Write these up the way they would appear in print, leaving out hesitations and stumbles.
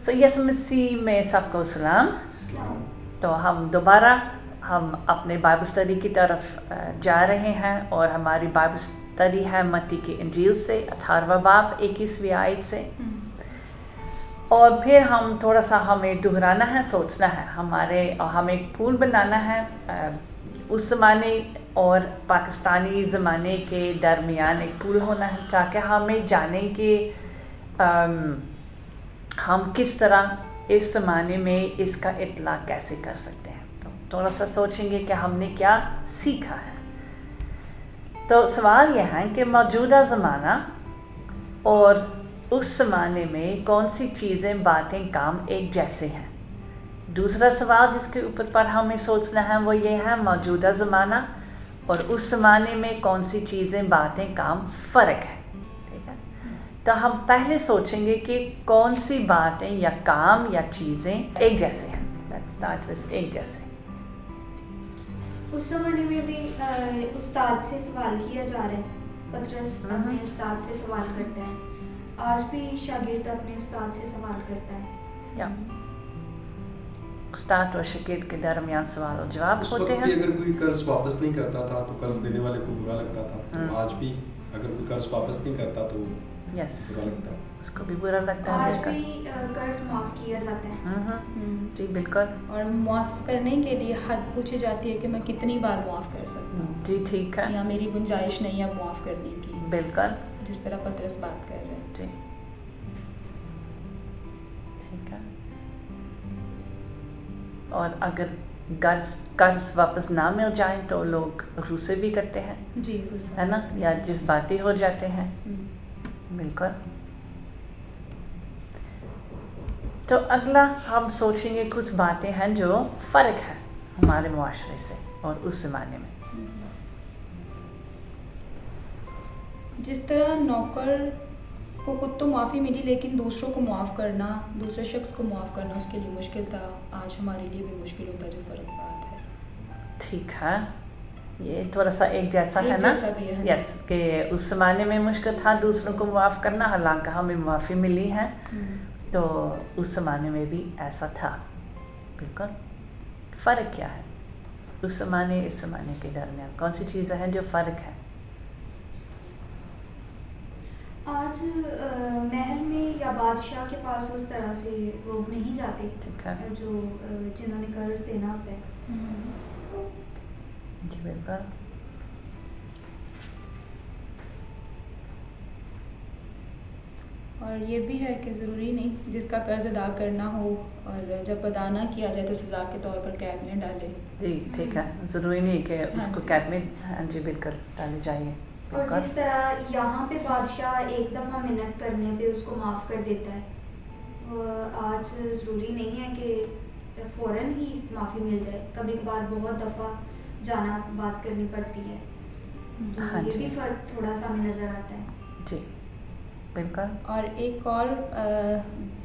تو یسوع مسیح میں سب کو سلام. تو ہم دوبارہ اپنے بائبل اسٹڈی کی طرف جا رہے ہیں اور ہماری بائبل اسٹڈی ہے متی کی انجیل سے 18واں باب 21ویں آیت سے. اور پھر ہم تھوڑا سا ہمیں دہرانا ہے، سوچنا ہے، ہمیں ایک پول بنانا ہے اس زمانے اور پاکستانی زمانے کے درمیان ایک پول ہونا ہے تاکہ ہمیں جانیں کہ ہم کس طرح اس زمانے میں اس کا اطلاق کیسے کر سکتے ہیں. تو تھوڑا سا سوچیں گے کہ ہم نے کیا سیکھا ہے. تو سوال یہ ہے کہ موجودہ زمانہ اور اس زمانے میں کون سی چیزیں، باتیں، کام ایک جیسے ہیں. دوسرا سوال جس کے اوپر پر ہمیں سوچنا ہے وہ یہ ہے موجودہ زمانہ اور اس زمانے میں کون سی چیزیں، باتیں، کام فرق ہے. ٹھیک ہے، تو ہم پہلے سوچیں گے کہ کون سی باتیں یا کام یا چیزیں ایک جیسے ہیں. لیٹس اسٹارٹ وذ ایک جیسے. اس زمانے میں بھی استاد سے سوال کیا جا رہا ہے. پطرس اپنے استاد سے سوال کرتا ہے. آج بھی شاگرد اپنے استاد سے سوال کرتا ہے. استاد اور شاگرد کے درمیان سوال و جواب ہوتے ہیں. اس وقت بھی اگر کوئی قرض واپس نہیں کرتا تھا تو قرض دینے والے کو برا لگتا تھا. تو آج بھی اگر کوئی قرض واپس نہیں کرتا تو برا لگتا ہے. اس کو بھی برا لگتا ہے. آج بھی قرض معاف کیا جاتا ہے. جی بالکل. اور معاف کرنے کے لیے حد پوچھی جاتی ہے کہ میں کتنی بار معاف کر سکتا ہوں. جی ٹھیک ہے. یا میری گنجائش نہیں ہے معاف کرنے کی. بالکل جس طرح پطرس بات کر رہے ہیں. جی ٹھیک ہے. اور اگر قرض واپس نہ مل جائیں تو لوگ غصے بھی کرتے ہیں. جی ہے نا، یا جذباتی ہو جاتے ہیں. بالکل. تو اگلا ہم سوچیں گے کچھ باتیں ہیں جو فرق ہے ہمارے معاشرے سے اور اس زمانے میں. جس طرح نوکر کو خود تو معافی ملی لیکن دوسروں کو معاف کرنا، دوسرے شخص کو معاف کرنا اس کے لیے مشکل تھا. آج ہمارے لیے بھی مشکل ہوتا ہے. جو فرق بات ہے. ٹھیک ہے، یہ تھوڑا سا ایک جیسا ہے نا. یس، کہ اس زمانے میں مشکل تھا دوسروں کو معاف کرنا، حالانکہ ہمیں معافی ملی ہے. تو اس زمانے میں بھی ایسا تھا. بالکل. فرق کیا ہے اس زمانے اس زمانے کے درمیان؟ کون سی چیزیں ہیں جو فرق ہے؟ آج محل میں یا بادشاہ کے پاس اس طرح سے لوگ نہیں جاتے جو جنہوں نے قرض دینا ہوتا ہے. جی بالکل. اور یہ بھی ہے کہ ضروری نہیں جس کا قرض ادا کرنا ہو اور جب ادا نہ کیا جائے تو سزا کے طور پر قید میں ڈالے. جی ٹھیک ہے، ضروری نہیں کہ اس کو قید میں جی بالکل ڈالے جائیے. اور جس طرح یہاں پہ بادشاہ ایک دفعہ منت کرنے پہ اس کو معاف کر دیتا ہے، آج ضروری نہیں ہے کہ فوراً ہی معافی مل جائے. کبھی کبھار بہت دفعہ جانا بات کرنی پڑتی ہے. یہ بھی فرق تھوڑا سا ہمیں نظر آتا ہے. جی بالکل. اور ایک اور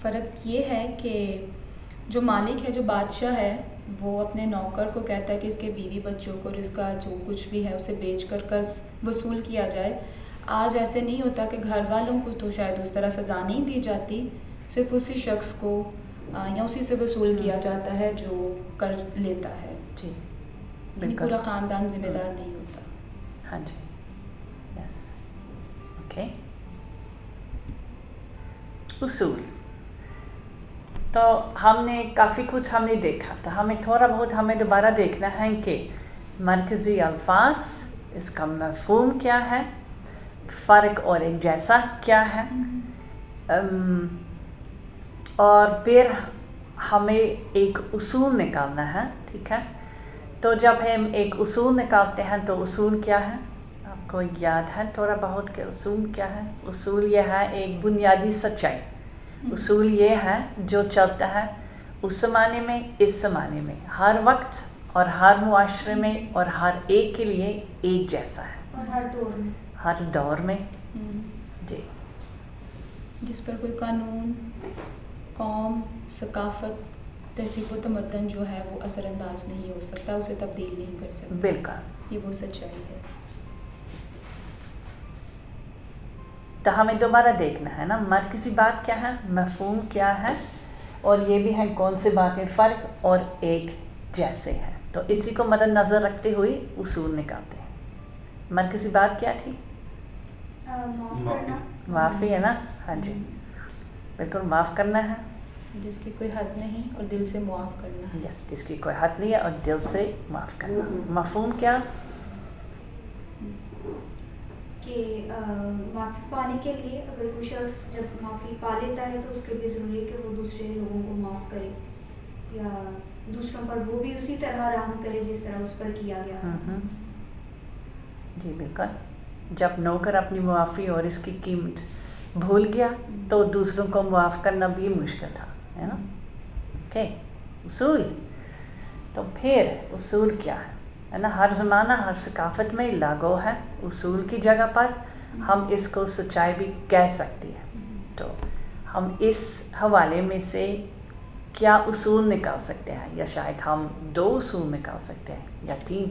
فرق یہ ہے کہ جو مالک ہے، جو بادشاہ ہے، وہ اپنے نوکر کو کہتا ہے کہ اس کے بیوی بچوں کو اور اس کا جو کچھ بھی ہے اسے بیچ کر قرض وصول کیا جائے. آج ایسے نہیں ہوتا کہ گھر والوں کو تو شاید اس طرح سزا نہیں دی جاتی، صرف اسی شخص کو یا اسی سے وصول کیا جاتا ہے جو قرض لیتا ہے. جی بالکل. پورا خاندان ذمہ دار نہیں ہوتا. ہاں جی. یس. اوکے. اصول. تو ہم نے کافی کچھ ہم نے دیکھا، تو ہمیں تھوڑا بہت ہمیں دوبارہ دیکھنا ہے کہ مرکزی الفاظ، اس کا مفہوم کیا ہے، فرق اور ایک جیسا کیا ہے. اور پھر ہمیں ایک اصول نکالنا ہے. ٹھیک ہے. تو جب ہم ایک اصول نکالتے ہیں تو اصول کیا ہے؟ آپ کو یاد ہے تھوڑا بہت کہ اصول کیا ہے؟ اصول یہ ہے ایک بنیادی سچائی. اصول یہ ہے جو چلتا ہے اس زمانے میں، اس زمانے میں، ہر وقت اور ہر معاشرے میں اور ہر ایک کے لیے ایک جیسا ہے. اور ہر دور میں. ہر دور میں. جی. جس پر کوئی قانون، قوم، ثقافت، تہذیب و تمدن جو ہے وہ اثر انداز نہیں ہو سکتا، اسے تبدیل نہیں کر سکتا. بالکل. یہ وہ سچائی ہے. تو ہمیں دوبارہ دیکھنا ہے نا مرکزی بات کیا ہے، مفہوم کیا ہے، اور یہ بھی ہیں کون سی باتیں فرق اور ایک جیسے ہیں. تو اسی کو مد نظر رکھتے ہوئے اصول نکالتے ہیں. مرکزی بات کیا تھی؟ معاف کرنا. معافی ہے نا. ہاں جی بالکل معاف کرنا ہے جس کی کوئی حد نہیں اور دل سے معاف کرنا ہے. یس جس کی کوئی حد نہیں ہے اور دل سے معاف کرنا. مفہوم کیا؟ کہ معافی پانے کے لیے اگر کوئی شخص جب معافی پا لیتا ہے تو اس کے لیے ضروری ہے کہ وہ دوسرے لوگوں کو معاف کرے یا دوسروں پر وہ بھی اسی طرح رحم کرے جس طرح اس پر کیا گیا. جی بالکل. جب نوکر اپنی معافی اور اس کی قیمت بھول گیا تو دوسروں کو معاف کرنا بھی مشکل تھا ہے نا. اوکے اصول. تو پھر اصول کیا ہے نا. ہر زمانہ ہر ثقافت میں لاگو ہے. اصول کی جگہ پر ہم اس کو سچائی بھی کہہ سکتے ہیں. تو ہم اس حوالے میں سے کیا اصول نکال سکتے ہیں یا شاید ہم 2 اصول نکال سکتے ہیں یا 3.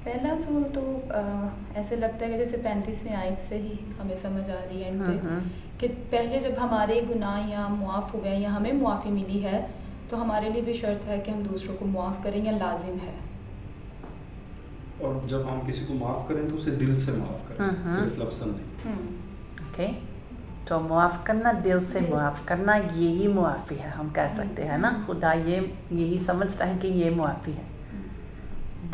پہلا اصول تو ایسے لگتا ہے کہ جیسے 35ویں آیت سے ہی ہمیں سمجھ آ رہی ہے ان پہ کہ پہلے جب ہمارے گناہ یا معاف ہو گئے یا ہمیں معافی ملی ہے تو ہمارے لیے بھی شرط ہے کہ ہم دوسروں کو معاف کریں یا لازم ہے. اور جب ہم کسی کو معاف کریں تو اسے دل سے معاف کریں صرف لفظ نہیں. اوکے تو معاف کرنا دل سے معاف کرنا یہی معافی ہے. ہم کہہ سکتے ہیں نا خدا یہی سمجھتا ہے کہ یہ معافی ہے.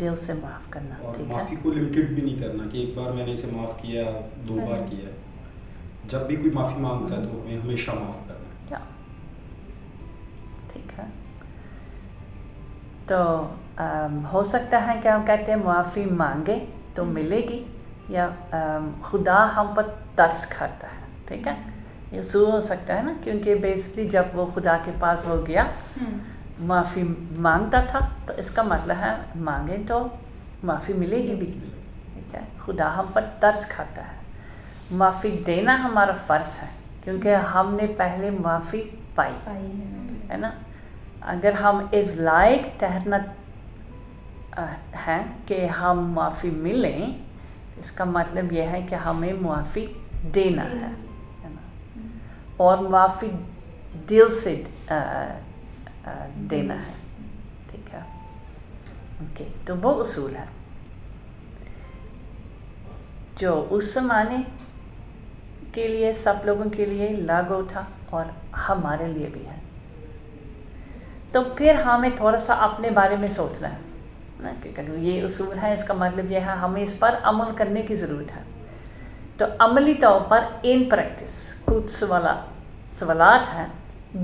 دل سے معاف کرنا. اور ٹھیک ہے. معافی کو لمیٹڈ بھی نہیں کرنا کہ ایک بار میں نے اسے معاف کیا 2 بار کیا. جب بھی کوئی معافی مانگتا ہے تو ہمیں ہمیشہ معاف کرنا ہے. ٹھیک ہے. تو ہو سکتا ہے کہ ہم کہتے ہیں معافی مانگے تو ملے گی یا خدا ہم پر ترس کھاتا ہے. ٹھیک ہے. یہ اصول ہو سکتا ہے نا کیونکہ بیسکلی جب وہ خدا کے پاس ہو گیا معافی مانگتا تھا تو اس کا مطلب ہے مانگیں تو معافی ملے گی بھی. ٹھیک ہے. خدا ہم پر ترس کھاتا ہے. معافی دینا ہمارا فرض ہے کیونکہ ہم نے پہلے معافی پائی ہے نا. اگر ہم اس لائق ٹھہرنا ہیں کہ ہم معافی ملیں اس کا مطلب یہ ہے کہ ہمیں معافی دینا ہے نا. اور معافی دل سے دینا ہے. ٹھیک ہے. اوکے تو وہ اصول ہے جو اس زمانے کے لیے سب لوگوں کے لیے لاگو تھا اور ہمارے لیے بھی ہے. تو پھر ہمیں تھوڑا سا اپنے بارے میں سوچنا ہے نا کہ اگر یہ اصول ہے اس کا مطلب یہ ہے ہمیں اس پر عمل کرنے کی ضرورت ہے. تو عملی طور پر ان پریکٹس کچھ سوالات ہیں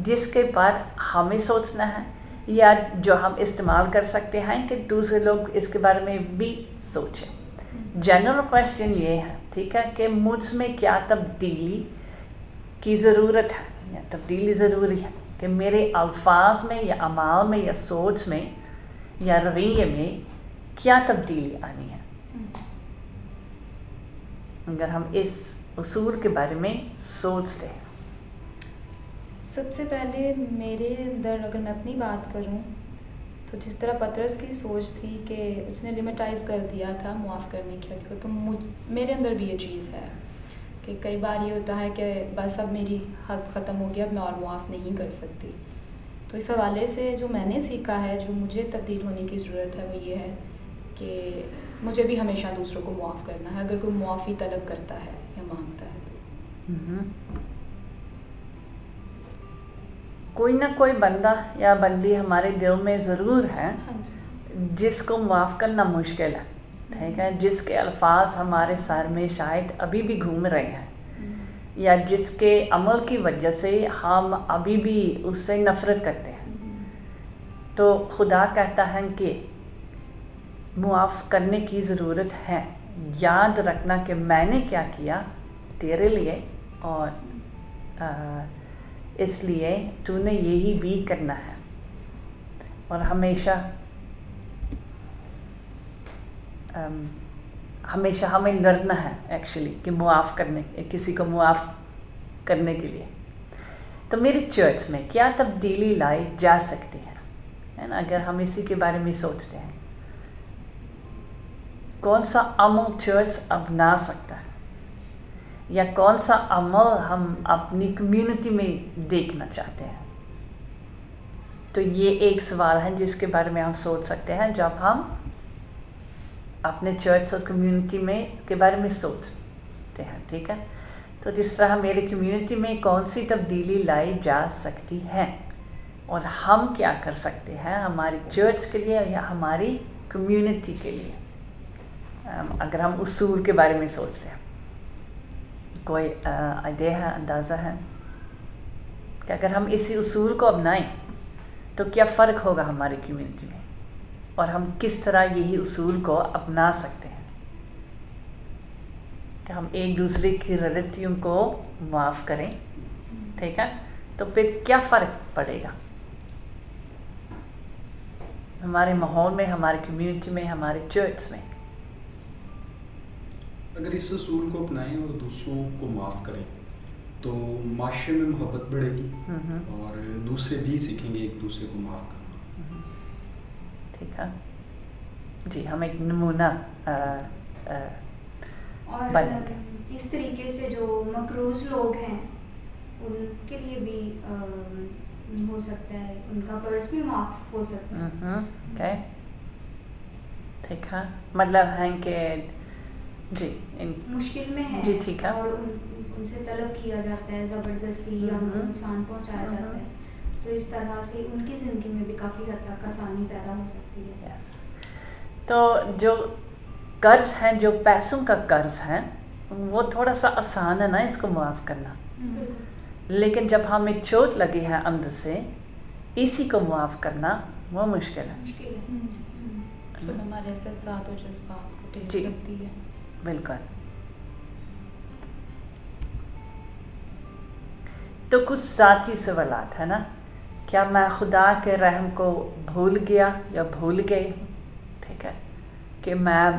جس کے پر ہمیں سوچنا ہے یا جو ہم استعمال کر سکتے ہیں کہ دوسرے لوگ اس کے بارے میں بھی سوچیں. جنرل کویسچن یہ ہے ٹھیک ہے کہ مجھ میں کیا تبدیلی کی ضرورت ہے یا تبدیلی ضروری ہے کہ میرے الفاظ میں یا اعمال میں یا سوچ میں یا رویے میں کیا تبدیلی آنی ہے. اگر ہم اس اصول کے بارے میں سوچتے ہیں سب سے پہلے میرے اندر اگر میں اپنی بات کروں تو جس طرح پطرس کی سوچ تھی کہ اس نے لمیٹائز کر دیا تھا معاف کرنے کی حد کو تو میرے اندر بھی یہ چیز ہے کہ کئی بار یہ ہوتا ہے کہ بس اب میری حد ختم ہو گیا اب میں اور معاف نہیں کر سکتی. تو اس حوالے سے جو میں نے سیکھا ہے جو مجھے تبدیل ہونے کی ضرورت ہے وہ یہ ہے کہ مجھے بھی ہمیشہ دوسروں کو معاف کرنا ہے اگر کوئی معافی طلب کرتا ہے یا مانگتا ہے تو. کوئی نہ کوئی بندہ یا بندی ہمارے دل میں ضرور ہے جس کو معاف کرنا مشکل ہے. ٹھیک ہے. جس کے الفاظ ہمارے سر میں شاید ابھی بھی گھوم رہے ہیں یا جس کے عمل کی وجہ سے ہم ابھی بھی اس سے نفرت کرتے ہیں. تو خدا کہتا ہے کہ معاف کرنے کی ضرورت ہے. یاد رکھنا کہ میں نے کیا کیا تیرے لیے اور اس لیے تو نے یہی بھی کرنا ہے. اور ہمیشہ ہمیں لڑنا ہے ایکچولی کہ معاف کرنے کسی کو معاف کرنے کے لیے. تو میری چرچ میں کیا تبدیلی لائی جا سکتی ہے نا اگر ہم اسی کے بارے میں سوچتے ہیں. کون سا عمل چرچ اپنا سکتا ہے. یا کون سا عمل ہم اپنی کمیونٹی میں دیکھنا چاہتے ہیں. تو یہ ایک سوال ہے جس کے بارے میں ہم سوچ سکتے ہیں جب ہم اپنے چرچ اور کمیونٹی میں کے بارے میں سوچتے ہیں. ٹھیک ہے. تو جس طرح میری کمیونٹی میں کون سی تبدیلی لائی جا سکتی ہے اور ہم کیا کر سکتے ہیں ہماری چرچ کے لیے یا ہماری کمیونٹی کے لیے. اگر ہم اصول کے بارے میں سوچتے ہیں, کوئی آئیڈیا ہے, اندازہ ہے کہ اگر ہم اسی اصول کو اپنائیں تو کیا فرق ہوگا ہماری کمیونٹی میں, اور ہم کس طرح یہی اصول کو اپنا سکتے ہیں کہ ہم ایک دوسرے کی غلطیوں کو معاف کریں. ٹھیک ہے. تو پھر کیا فرق پڑے گا ہمارے ماحول میں, ہماری کمیونٹی میں, ہمارے چرچ میں. اگر اس اصول کو اپنائیں اور دوسروں کو معاف کریں تو معاشرے میں محبت بڑھے گی اور دوسرے بھی سیکھیں گے ایک دوسرے کو معاف کرنا. ٹھیک ہے جی. ہم ایک نمونہ اور بنیں گے. اس طریقے سے جو مقروض لوگ ہیں ان کے لیے بھی ہو سکتا ہے, ان کا قرض بھی معاف ہو سکتا ہے. اوکے. ٹھیک ہے. مطلب ہے کہ جی مشکل میں ہے جی. ٹھیک ہے. اور ان سے طلب کیا جاتا ہے زبردستی یا ان کو نقصان پہنچایا جاتا ہے, تو اس طرح سے ان کی زندگی میں بھی کافی حد تک آسانی پیدا ہو سکتی ہے. یس. تو جو قرض ہیں, جو پیسوں کا قرض ہے, وہ تھوڑا سا آسان ہے نا اس کو معاف کرنا. لیکن جب ہمیں چوٹ لگی ہے اندر سے, اسی کو معاف کرنا وہ مشکل ہے. مشکل ہے. پھر ہمارے احساسات اور جذبات کو ٹھیک جی. لگتی ہے. بالکل. تو کچھ ذاتی سوالات ہے نا. کیا میں خدا کے رحم کو بھول گیا یا بھول گئی؟ ٹھیک ہے. کہ میں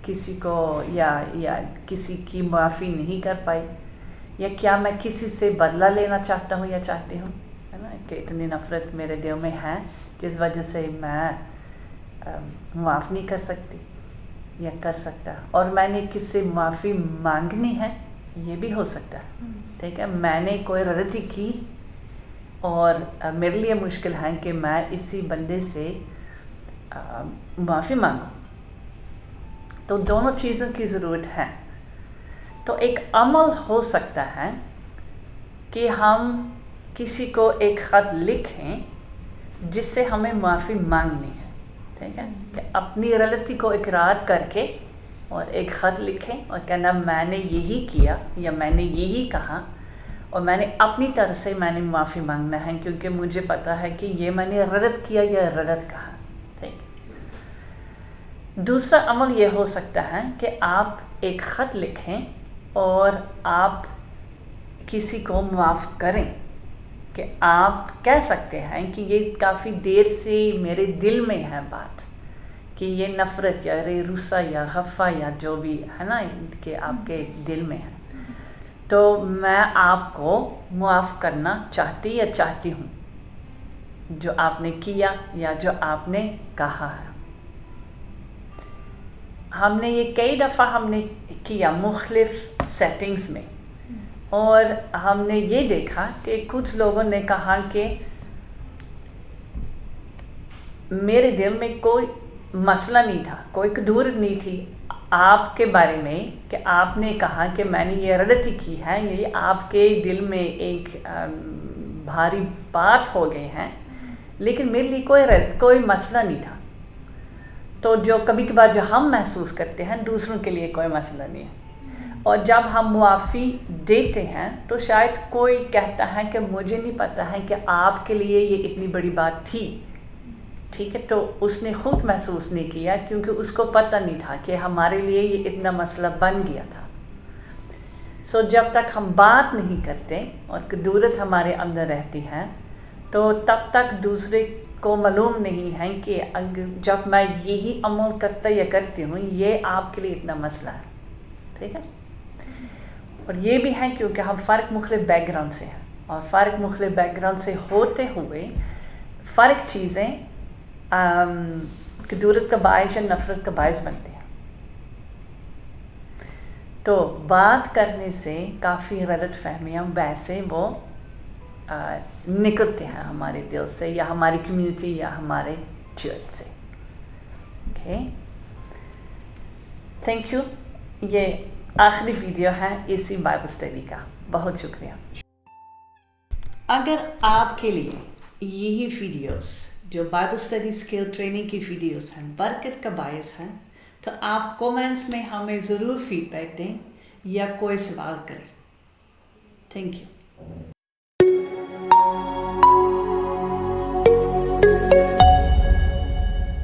کسی کو یا کسی کی معافی نہیں کر پائی, یا کیا میں کسی سے بدلہ لینا چاہتا ہوں یا چاہتی ہوں, ہے نا, کہ اتنی نفرت میرے دل میں ہے جس وجہ سے میں معاف نہیں کر سکتی یا کر سکتا, اور میں نے کس سے معافی مانگنی ہے, یہ بھی ہو سکتا ہے. ٹھیک ہے. میں نے کوئی غلطی کی اور میرے لیے مشکل ہے کہ میں اسی بندے سے معافی مانگوں. تو دونوں چیزوں کی ضرورت ہے. تو ایک عمل ہو سکتا ہے کہ ہم کسی کو ایک خط لکھیں جس سے ہمیں معافی مانگنی ہے. ٹھیک ہے. کہ اپنی غلطی کو اقرار کر کے اور ایک خط لکھیں اور کہنا میں نے یہی کیا یا میں نے یہی کہا اور میں نے اپنی طرف سے میں نے معافی مانگنا ہے کیونکہ مجھے پتہ ہے کہ یہ میں نے غلط کیا یا غلط کہا. ٹھیک. دوسرا عمل یہ ہو سکتا ہے کہ آپ ایک خط لکھیں اور آپ کسی کو معاف کریں, کہ آپ کہہ سکتے ہیں کہ یہ کافی دیر سے میرے دل میں ہے بات, کہ یہ نفرت یا غصہ یا غصہ یا جو بھی ہے نا کہ آپ کے دل میں ہے, تو میں آپ کو معاف کرنا چاہتی یا چاہتی ہوں جو آپ نے کیا یا جو آپ نے کہا ہے. ہم نے یہ کئی دفعہ ہم نے کیا مختلف سیٹنگز میں, اور ہم نے یہ دیکھا کہ کچھ لوگوں نے کہا کہ میرے دل میں کوئی مسئلہ نہیں تھا, کوئی قدورت نہیں تھی آپ کے بارے میں, کہ آپ نے کہا کہ میں نے یہ غلطی کی ہے, یہ آپ کے دل میں ایک بھاری بات ہو گئی ہے, لیکن میرے لیے کوئی مسئلہ نہیں تھا. تو جو کبھی کبھار جو ہم محسوس کرتے ہیں دوسروں کے لیے کوئی مسئلہ نہیں ہے, اور جب ہم معافی دیتے ہیں تو شاید کوئی کہتا ہے کہ مجھے نہیں پتہ ہے کہ آپ کے لیے یہ اتنی بڑی بات تھی. ٹھیک ہے. تو اس نے خود محسوس نہیں کیا کیونکہ اس کو پتہ نہیں تھا کہ ہمارے لیے یہ اتنا مسئلہ بن گیا تھا. سو جب تک ہم بات نہیں کرتے اور قدورت ہمارے اندر رہتی ہے تو تب تک دوسرے کو معلوم نہیں ہے کہ جب میں یہی عمل کرتا یا کرتی ہوں یہ آپ کے لیے اتنا مسئلہ ہے. ٹھیک ہے. اور یہ بھی ہے کیونکہ ہم فرق مختلف بیک گراؤنڈ سے ہیں, اور فرق مختلف بیک گراؤنڈ سے ہوتے ہوئے فرق چیزیں قدورت کا باعث یا نفرت کا باعث بنتی ہیں. تو بات کرنے سے کافی غلط فہمیاں ویسے وہ نکلتے ہیں ہمارے دل سے یا ہماری کمیونٹی یا ہمارے چرچ سے. Okay, thank you. یہ آخری ویڈیو ہے اسی بائبل اسٹڈی کا. بہت شکریہ. اگر آپ کے لیے یہی ویڈیوز جو بائبل اسٹڈی اسکل ٹریننگ کی ویڈیوز ہیں برکت کا باعث ہیں تو آپ کومنٹس میں ہمیں ضرور فیڈ بیک دیں یا کوئی سوال کریں. Thank you.